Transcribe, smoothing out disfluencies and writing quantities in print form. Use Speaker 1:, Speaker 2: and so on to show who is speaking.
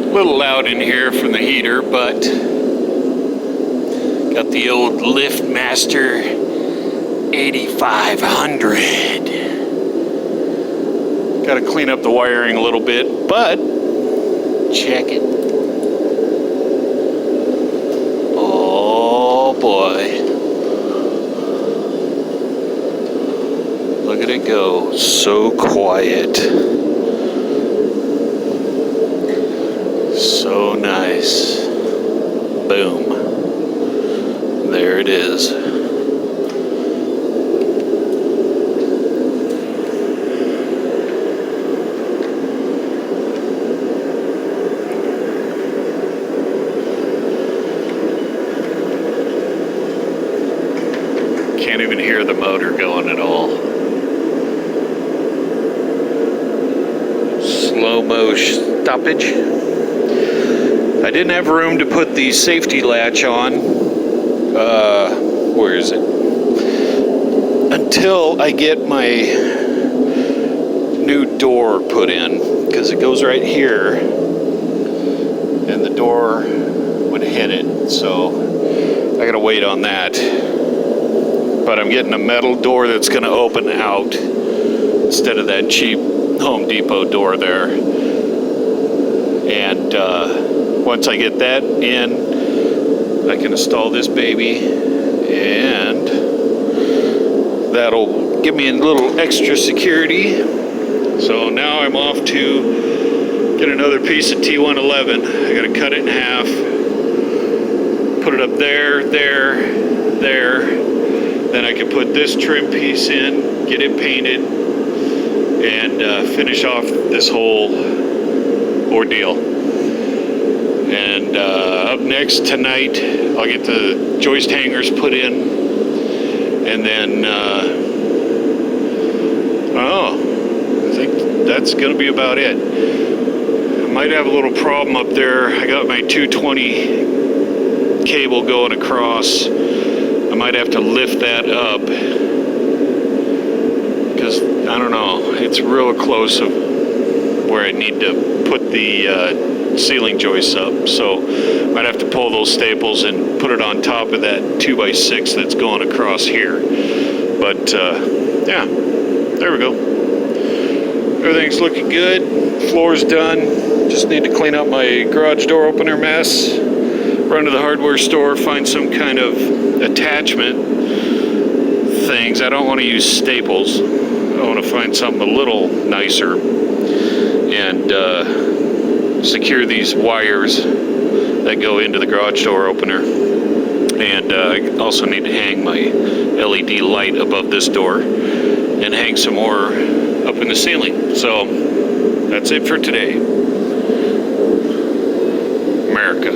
Speaker 1: A little loud in here from the heater, but got the old Liftmaster 8500. Got to clean up the wiring a little bit, but check it. Oh boy. Look at it go. So quiet. So nice. Boom. There it is. Can't even hear the motor going at all. Slow-mo stoppage. I didn't have room to put the safety latch on. Where is it? Until I get my new door put in, because it goes right here, and the door would hit it. So I gotta wait on that. But I'm getting a metal door that's gonna open out instead of that cheap Home Depot door there. And once I get that in, I can install this baby, and that'll give me a little extra security. So now I'm off to get another piece of T111. I gotta cut it in half, put it up there, there. Then I can put this trim piece in, get it painted, and finish off this whole ordeal. And up next tonight, I'll get the joist hangers put in, and then I think that's going to be about it. I might have a little problem up there. I got my 220 cable going across. I might have to lift that up because I don't know. It's real close of where I need to put the ceiling joists up, so might have to pull those staples and put it on top of that 2x6 that's going across here. But yeah, there we go. Everything's looking good. Floor's done. Just need to clean up my garage door opener mess. Run to the hardware store, find some kind of attachment things. I don't want to use staples. I want to find something a little nicer, and secure these wires that go into the garage door opener. And I also need to hang my LED light above this door and hang some more up in the ceiling. So that's it for today. America.